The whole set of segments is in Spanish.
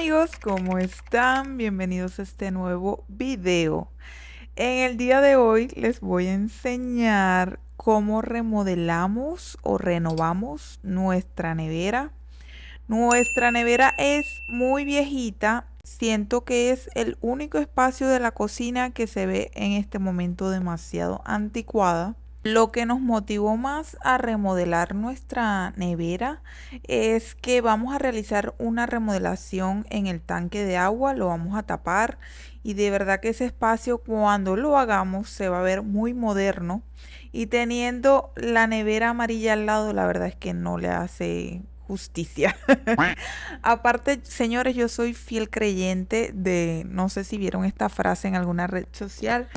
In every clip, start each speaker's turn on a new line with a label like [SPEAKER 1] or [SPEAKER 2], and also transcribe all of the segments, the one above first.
[SPEAKER 1] amigos, ¿cómo están? Bienvenidos a este nuevo video. En el día de hoy les voy a enseñar cómo remodelamos o renovamos nuestra nevera. Nuestra nevera es muy viejita. Siento que es el único espacio de la cocina que se ve en este momento demasiado anticuada. Lo que nos motivó más a remodelar nuestra nevera es que vamos a realizar una remodelación en el tanque de agua, lo vamos a tapar y de verdad que ese espacio cuando lo hagamos se va a ver muy moderno, y teniendo la nevera amarilla al lado la verdad es que no le hace justicia. Aparte, señores, yo soy fiel creyente de, no sé si vieron esta frase en alguna red social,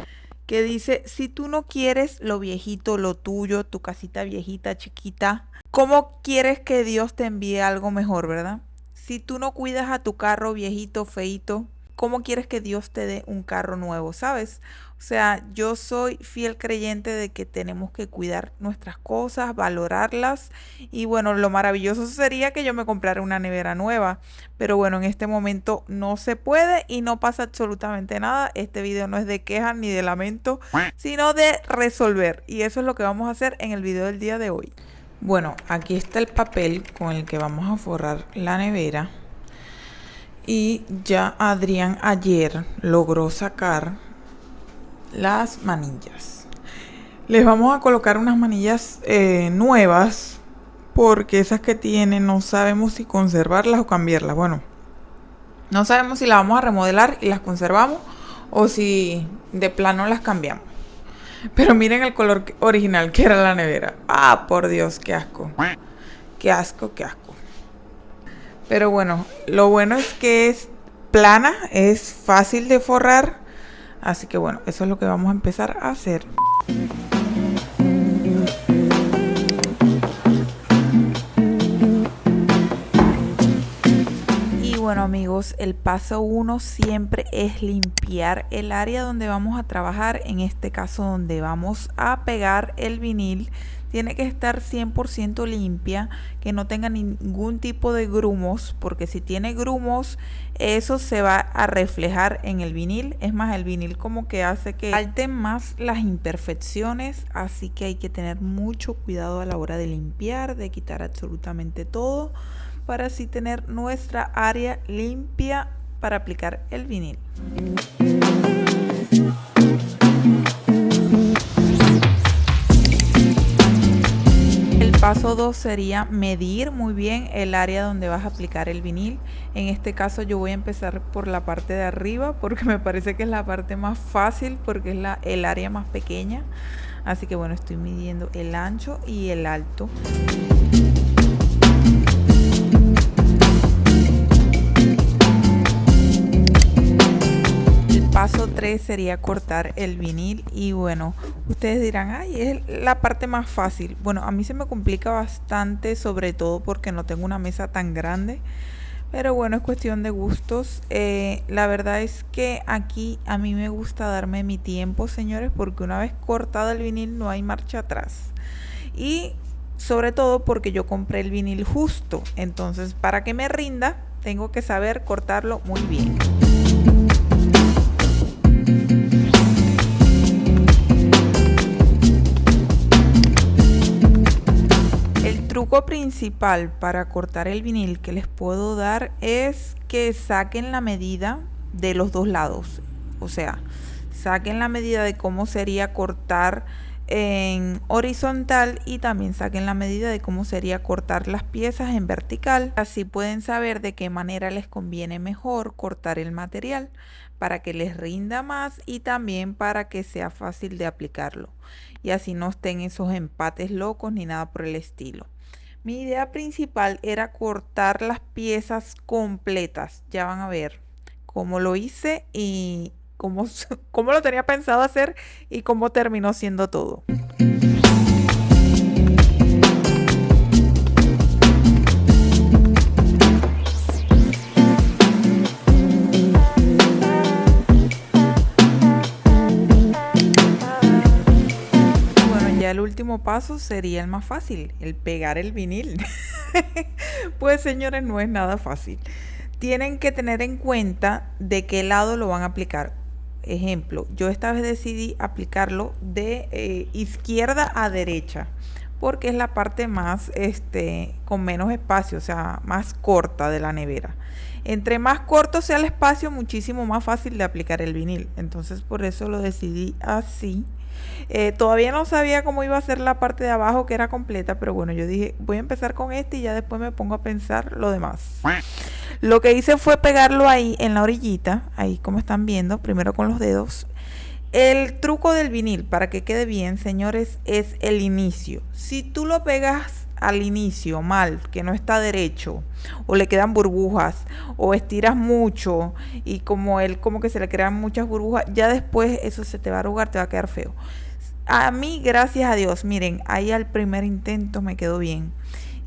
[SPEAKER 1] que dice: si tú no quieres lo viejito, lo tuyo, tu casita viejita, chiquita, ¿cómo quieres que Dios te envíe algo mejor, verdad? Si tú no cuidas a tu carro viejito, feito, ¿cómo quieres que Dios te dé un carro nuevo, sabes? O sea, yo soy fiel creyente de que tenemos que cuidar nuestras cosas, valorarlas. Y bueno, lo maravilloso sería que yo me comprara una nevera nueva. Pero bueno, en este momento no se puede y no pasa absolutamente nada. Este video no es de quejas ni de lamento, sino de resolver. Y eso es lo que vamos a hacer en el video del día de hoy. Bueno, aquí está el papel con el que vamos a forrar la nevera. Y ya Adrián ayer logró sacar las manillas. Les vamos a colocar unas manillas nuevas, porque esas que tienen no sabemos si conservarlas o cambiarlas. Bueno, no sabemos si las vamos a remodelar y las conservamos o si de plano las cambiamos. Pero miren el color original que era la nevera. Ah, por Dios, qué asco. Qué asco, qué asco. Pero bueno, lo bueno es que es plana, es fácil de forrar. Así que bueno, eso es lo que vamos a empezar a hacer. Y bueno amigos, el paso 1 siempre es limpiar el área donde vamos a trabajar. En este caso donde vamos a pegar el vinil, tiene que estar 100% limpia, que no tenga ningún tipo de grumos, porque si tiene grumos, eso se va a reflejar en el vinil. Es más, el vinil como que hace que salten más las imperfecciones, así que hay que tener mucho cuidado a la hora de limpiar, de quitar absolutamente todo, para así tener nuestra área limpia para aplicar el vinil. Paso 2 sería medir muy bien el área donde vas a aplicar el vinil. En este caso yo voy a empezar por la parte de arriba porque me parece que es la parte más fácil, porque es el área más pequeña. Así que bueno, estoy midiendo el ancho y el alto. Paso 3 sería cortar el vinil. Y bueno, ustedes dirán, ay, es la parte más fácil. Bueno, a mí se me complica bastante, sobre todo porque no tengo una mesa tan grande. Pero bueno, es cuestión de gustos. La verdad es que aquí a mí me gusta darme mi tiempo, señores, porque una vez cortado el vinil no hay marcha atrás. Y sobre todo porque yo compré el vinil justo. Entonces, para que me rinda, tengo que saber cortarlo muy bien. El truco principal para cortar el vinil que les puedo dar es que saquen la medida de los dos lados. O sea, saquen la medida de cómo sería cortar en horizontal y también saquen la medida de cómo sería cortar las piezas en vertical. Así pueden saber de qué manera les conviene mejor cortar el material para que les rinda más y también para que sea fácil de aplicarlo. Y así no estén esos empates locos ni nada por el estilo. Mi idea principal era cortar las piezas completas. Ya van a ver cómo lo hice y cómo lo tenía pensado hacer y cómo terminó siendo todo. El último paso sería el más fácil, el pegar el vinil. Pues señores, no es nada fácil. tienen que tener en cuenta de qué lado lo van a aplicar. Ejemplo, yo esta vez decidí aplicarlo de izquierda a derecha, porque es la parte más, con menos espacio, o sea, más corta de la nevera. Entre más corto sea el espacio, muchísimo más fácil de aplicar el vinil. Entonces, por eso lo decidí así. Todavía no sabía cómo iba a ser la parte de abajo, que era completa, pero bueno, yo dije, voy a empezar con este y ya después me pongo a pensar lo demás. Lo que hice fue pegarlo ahí en la orillita, ahí como están viendo, primero con los dedos. El truco del vinil, para que quede bien, señores, es el inicio. Si tú lo pegas al inicio mal, que no está derecho, o le quedan burbujas, o estiras mucho, y como él como que se le crean muchas burbujas, ya después eso se te va a arrugar, te va a quedar feo. A mí, gracias a Dios, miren, ahí al primer intento me quedó bien.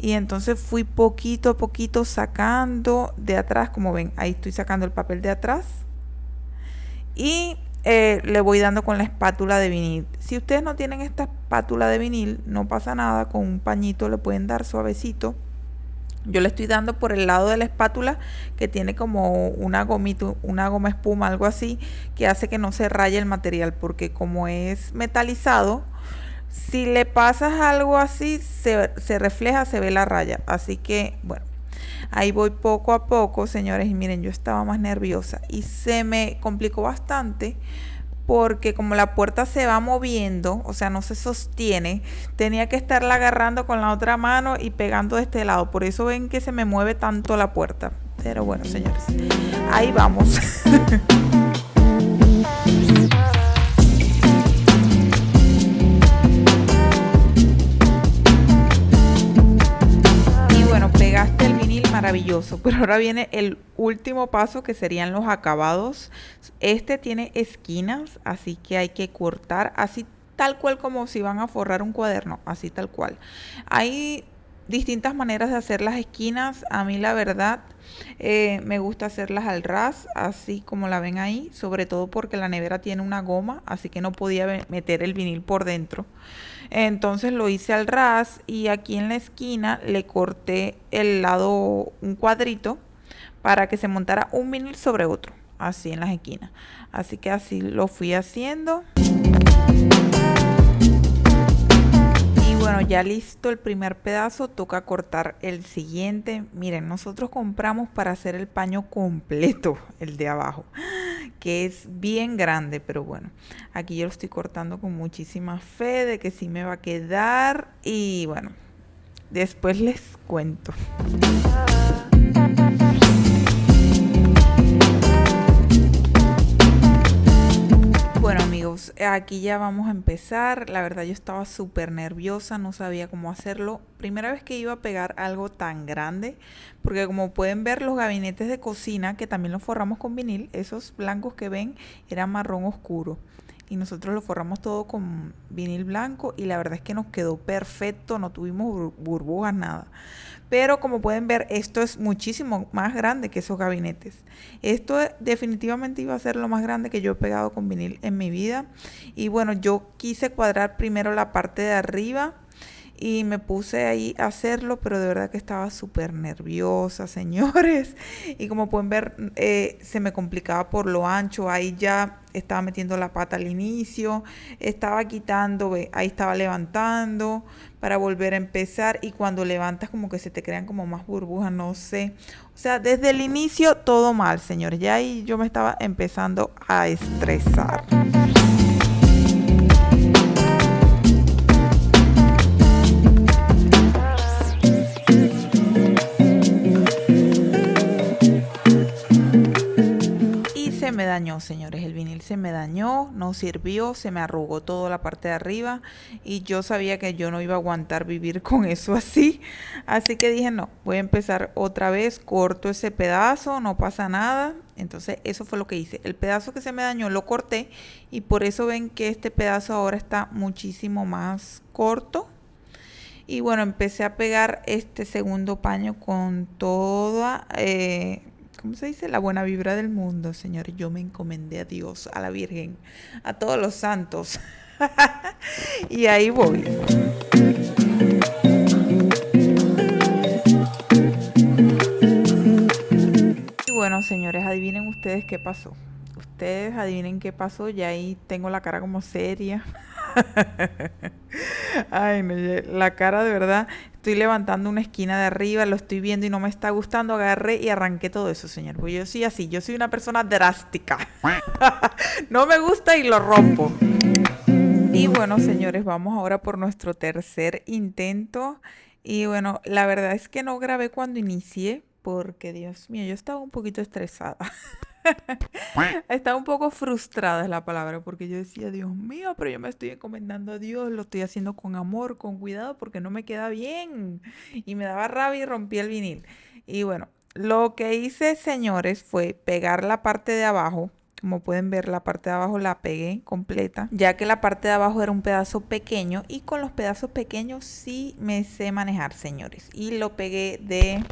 [SPEAKER 1] Y entonces fui poquito a poquito sacando de atrás, como ven, ahí estoy sacando el papel de atrás. Y le voy dando con la espátula de vinil. Si ustedes no tienen esta espátula de vinil, no pasa nada, con un pañito le pueden dar suavecito. Yo le estoy dando por el lado de la espátula, que tiene como una gomita, una goma espuma, algo así, que hace que no se raye el material, porque como es metalizado, si le pasas algo así, se refleja, se ve la raya. Así que, bueno, ahí voy poco a poco, señores. Y miren, yo estaba más nerviosa y se me complicó bastante, porque como la puerta se va moviendo, o sea, no se sostiene, tenía que estarla agarrando con la otra mano y pegando de este lado. Por eso ven que se me mueve tanto la puerta. Pero bueno, señores, ahí vamos. Pegaste el vinil, maravilloso, pero ahora viene el último paso, que serían los acabados. Este tiene esquinas, así que hay que cortar así tal cual, como si van a forrar un cuaderno, así tal cual. Hay distintas maneras de hacer las esquinas. A mí la verdad me gusta hacerlas al ras, así como la ven ahí, sobre todo porque la nevera tiene una goma, así que no podía meter el vinil por dentro. Entonces lo hice al ras, y aquí en la esquina le corté el lado, un cuadrito, para que se montara un vinil sobre otro, así en las esquinas. Así que así lo fui haciendo. Bueno, ya listo el primer pedazo, toca cortar el siguiente. Miren, nosotros compramos para hacer el paño completo, el de abajo, que es bien grande, pero bueno, aquí yo lo estoy cortando con muchísima fe de que sí me va a quedar, y bueno, después les cuento. Bueno, amigos, aquí ya vamos a empezar. La verdad, yo estaba súper nerviosa, no sabía cómo hacerlo. Primera vez que iba a pegar algo tan grande, porque como pueden ver, los gabinetes de cocina, que también los forramos con vinil, esos blancos que ven eran marrón oscuro, y nosotros lo forramos todo con vinil blanco, y la verdad es que nos quedó perfecto, no tuvimos burbujas, nada. Pero como pueden ver, esto es muchísimo más grande que esos gabinetes. Esto definitivamente iba a ser lo más grande que yo he pegado con vinil en mi vida. Y bueno, yo quise cuadrar primero la parte de arriba, y me puse ahí a hacerlo, pero de verdad que estaba súper nerviosa, señores. Y como pueden ver, se me complicaba por lo ancho. Ahí ya estaba metiendo la pata al inicio, estaba quitando, ahí estaba levantando para volver a empezar, y cuando levantas como que se te crean como más burbujas, no sé. O sea, desde el inicio todo mal, señores. Ya ahí yo me estaba empezando a estresar. Me dañó, señores, el vinil se me dañó, no sirvió, se me arrugó toda la parte de arriba, y yo sabía que yo no iba a aguantar vivir con eso así que dije, no, voy a empezar otra vez, corto ese pedazo, no pasa nada. Entonces eso fue lo que hice, el pedazo que se me dañó lo corté, y por eso ven que este pedazo ahora está muchísimo más corto. Y bueno, empecé a pegar este segundo paño con toda ¿cómo se dice? La buena vibra del mundo, señores. Yo me encomendé a Dios, a la Virgen, a todos los santos. Y ahí voy. bueno, señores, adivinen ustedes qué pasó. Ustedes adivinen qué pasó. Ya ahí tengo la cara como seria. Ay, no, la cara de verdad. Estoy levantando una esquina de arriba, lo estoy viendo y no me está gustando. Agarré y arranqué todo eso, señor. Pues yo soy así, yo soy una persona drástica. No me gusta y lo rompo. Y bueno, señores, vamos ahora por nuestro tercer intento. Y bueno, la verdad es que no grabé cuando inicié, porque Dios mío, yo estaba un poquito estresada. Estaba un poco frustrada es la palabra, porque yo decía, Dios mío, pero yo me estoy encomendando a Dios, lo estoy haciendo con amor, con cuidado, porque no me queda bien. Y me daba rabia y rompí el vinil. Y bueno, lo que hice, señores, fue pegar la parte de abajo. Como pueden ver, la parte de abajo la pegué completa, ya que la parte de abajo era un pedazo pequeño y con los pedazos pequeños sí me sé manejar, señores. Y lo pegué de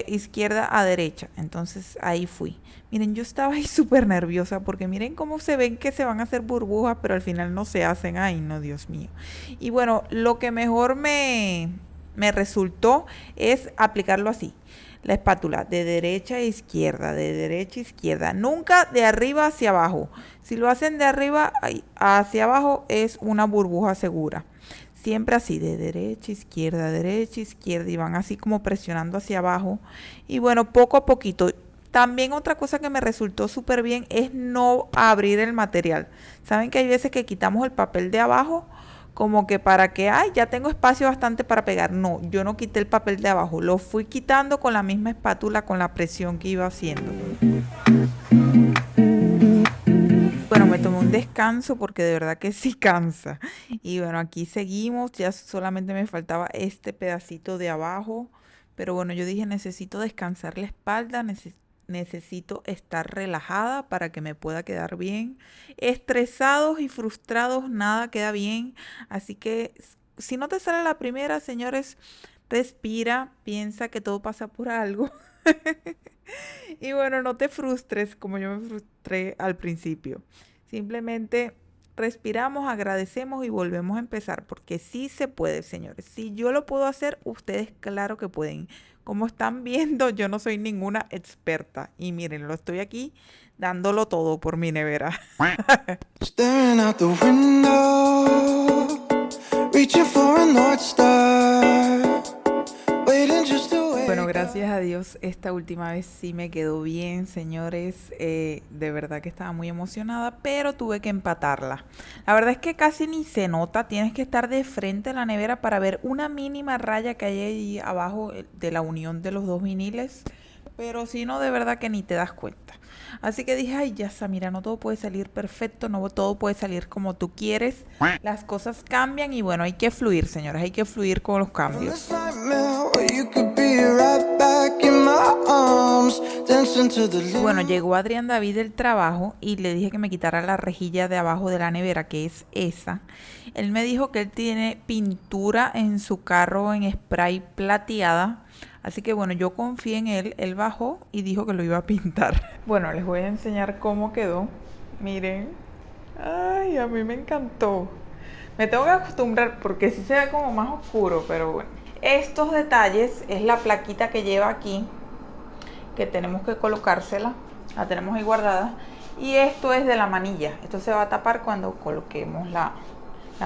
[SPEAKER 1] izquierda a derecha, entonces ahí fui. Miren, yo estaba ahí súper nerviosa porque miren cómo se ven que se van a hacer burbujas, pero al final no se hacen. Ay, no, Dios mío. Y bueno, lo que mejor me resultó es aplicarlo así. La espátula de derecha a izquierda, de derecha a izquierda, nunca de arriba hacia abajo. Si lo hacen de arriba hacia abajo es una burbuja segura. Siempre así, de derecha a izquierda, y van así como presionando hacia abajo. Y bueno, poco a poquito. También otra cosa que me resultó súper bien es no abrir el material. Saben que hay veces que quitamos el papel de abajo como que para que, ay, ya tengo espacio bastante para pegar. No, yo no quité el papel de abajo, lo fui quitando con la misma espátula, con la presión que iba haciendo. Bueno, me tomé un descanso porque de verdad que sí cansa. Y bueno, aquí seguimos, ya solamente me faltaba este pedacito de abajo. Pero bueno, yo dije, necesito descansar la espalda, necesito estar relajada para que me pueda quedar bien. Estresados y frustrados, nada queda bien. Así que si no te sale la primera, señores, respira, piensa que todo pasa por algo. Y bueno, no te frustres como yo me frustré al principio. Simplemente respiramos, agradecemos y volvemos a empezar, porque sí se puede, señores. Si yo lo puedo hacer, ustedes claro que pueden. Como están viendo, yo no soy ninguna experta. Y miren, lo estoy aquí dándolo todo por mi nevera. Staring out the window, reaching for a North Star, waiting just to... Bueno, gracias a Dios, esta última vez sí me quedó bien, señores. De verdad que estaba muy emocionada, pero tuve que empatarla. La verdad es que casi ni se nota. Tienes que estar de frente a la nevera para ver una mínima raya que hay ahí abajo de la unión de los dos viniles. Pero si no, de verdad que ni te das cuenta. Así que dije, ay, ya, Samira, no todo puede salir perfecto, no todo puede salir como tú quieres. Las cosas cambian y bueno, hay que fluir, señores, hay que fluir con los cambios. Bueno, llegó Adrián David del trabajo y le dije que me quitara la rejilla de abajo de la nevera, que es esa. Él me dijo que él tiene pintura en su carro en spray plateada. Así que bueno, yo confié en él, él bajó y dijo que lo iba a pintar. Bueno, les voy a enseñar cómo quedó. Miren. Ay, a mí me encantó. Me tengo que acostumbrar porque sí se ve como más oscuro, pero bueno. Estos detalles es la plaquita que lleva aquí, que tenemos que colocársela. La tenemos ahí guardada. Y esto es de la manilla. Esto se va a tapar cuando coloquemos la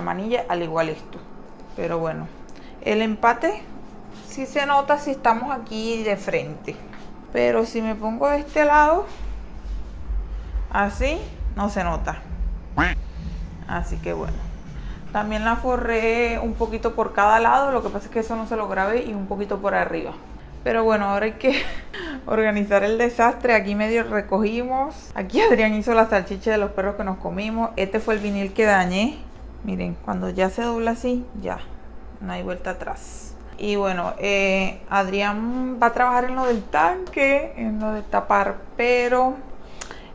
[SPEAKER 1] manilla, al igual esto. Pero bueno, el empate sí se nota si estamos aquí de frente, pero si me pongo de este lado así no se nota. Así que bueno, también la forré un poquito por cada lado. Lo que pasa es que eso no se lo grabé, y un poquito por arriba. Pero bueno, ahora hay que organizar el desastre. Aquí medio recogimos. Aquí Adrián hizo la salchicha de los perros que nos comimos. Este fue el vinil que dañé. Miren, cuando ya se dobla así, ya no hay vuelta atrás. Y bueno, Adrián va a trabajar en lo del tanque, en lo de tapar, pero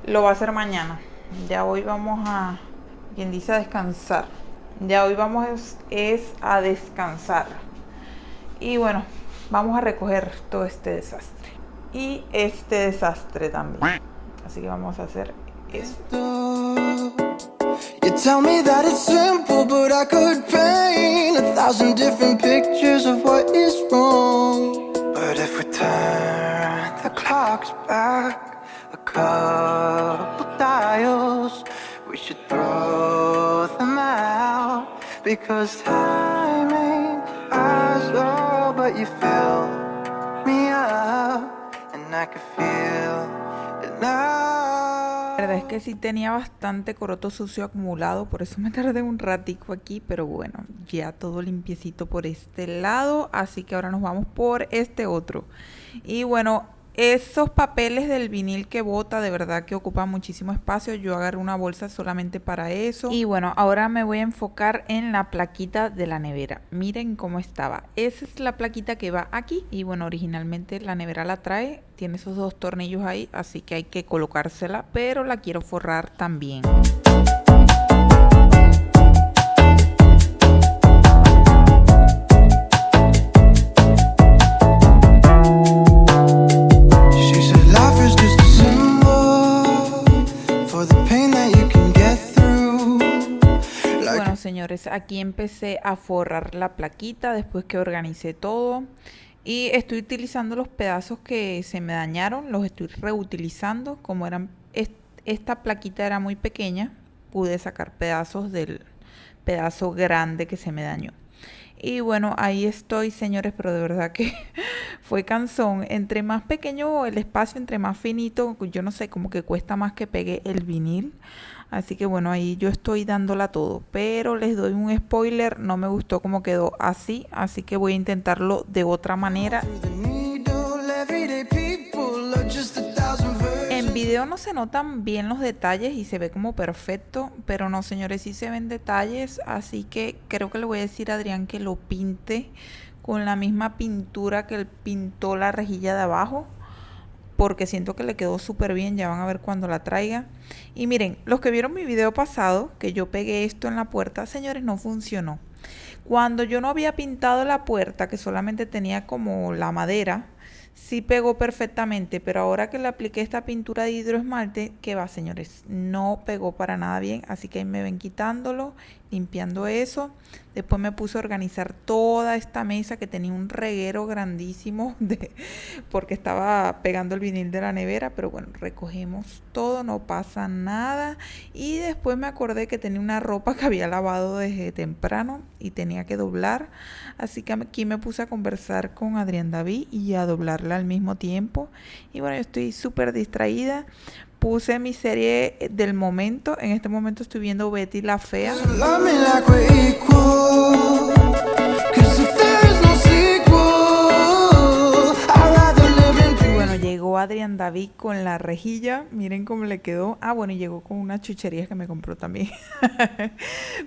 [SPEAKER 1] lo va a hacer mañana. Ya hoy vamos a, quien dice, a descansar. Ya hoy vamos es a descansar. Y bueno, vamos a recoger todo este desastre. Y este desastre también. Así que vamos a hacer esto. You tell me that it's simple, but I could paint 1,000 different pictures of what is wrong. But if we turn the clocks back
[SPEAKER 2] house. We should throw them out, because time ain't ours, oh, but you fill me up, and I can feel it now.
[SPEAKER 1] La verdad es que sí tenía bastante coroto sucio acumulado, por eso me tardé un ratico aquí, pero bueno, ya todo limpiecito por este lado, así que ahora nos vamos por este otro. Y bueno, esos papeles del vinil que bota de verdad que ocupan muchísimo espacio. Yo agarré una bolsa solamente para eso. Y bueno, ahora me voy a enfocar en la plaquita de la nevera. Miren cómo estaba. Esa es la plaquita que va aquí. Y bueno, originalmente la nevera la trae. Tiene esos dos tornillos ahí, así que hay que colocársela, pero la quiero forrar también. Señores, aquí empecé a forrar la plaquita después que organicé todo y estoy utilizando los pedazos que se me dañaron, los estoy reutilizando. Como esta plaquita era muy pequeña, pude sacar pedazos del pedazo grande que se me dañó. Y bueno, ahí estoy, señores, pero de verdad que fue cansón. Entre más pequeño el espacio, entre más finito, yo no sé, como que cuesta más que pegue el vinil. Así que bueno, ahí yo estoy dándola todo. Pero les doy un spoiler, no me gustó cómo quedó así. Así que voy a intentarlo de otra manera. En video no se notan bien los detalles y se ve como perfecto, pero no, señores, sí se ven detalles, así que creo que le voy a decir a Adrián que lo pinte con la misma pintura que él pintó la rejilla de abajo, porque siento que le quedó súper bien. Ya van a ver cuando la traiga. Y miren, los que vieron mi video pasado, que yo pegué esto en la puerta, señores, no funcionó. Cuando yo no había pintado la puerta, que solamente tenía como la madera, sí pegó perfectamente, pero ahora que le apliqué esta pintura de hidroesmalte, ¿qué va, señores? No pegó para nada bien, así que ahí me ven quitándolo, limpiando eso. Después me puse a organizar toda esta mesa que tenía un reguero grandísimo porque estaba pegando el vinil de la nevera, pero bueno, recogemos todo, no pasa nada. Y después me acordé que tenía una ropa que había lavado desde temprano y tenía que doblar, así que aquí me puse a conversar con Adrián David y a doblarla al mismo tiempo. Y bueno, yo estoy súper distraída. Puse mi serie del momento. En este momento estoy viendo Betty la Fea. Y bueno, llegó Adrián David con la rejilla. Miren cómo le quedó. Ah, bueno, y llegó con unas chucherías que me compró también.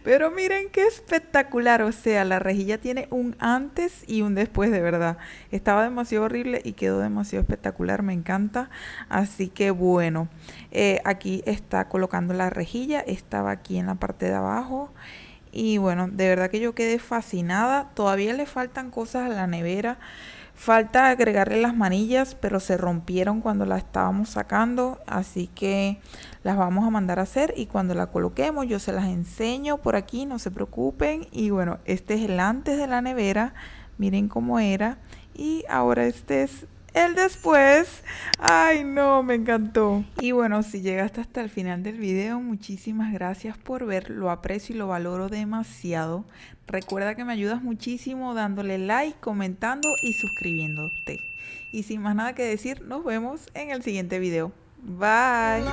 [SPEAKER 1] Pero miren qué espectacular. O sea, la rejilla tiene un antes y un después, de verdad. Estaba demasiado horrible y quedó demasiado espectacular. Me encanta. Así que bueno, aquí está colocando la rejilla. Estaba aquí en la parte de abajo. Y bueno, de verdad que yo quedé fascinada. Todavía le faltan cosas a la nevera. Falta agregarle las manillas, pero se rompieron cuando las estábamos sacando, así que las vamos a mandar a hacer y cuando la coloquemos yo se las enseño por aquí, no se preocupen. Y bueno, este es el antes de la nevera, miren cómo era, y ahora este es el después. Ay no, me encantó. Y bueno, si llegaste hasta el final del video, muchísimas gracias por ver, lo aprecio y lo valoro demasiado. Recuerda que me ayudas muchísimo dándole like, comentando y suscribiéndote. Y sin más nada que decir, nos vemos en el siguiente video. Bye.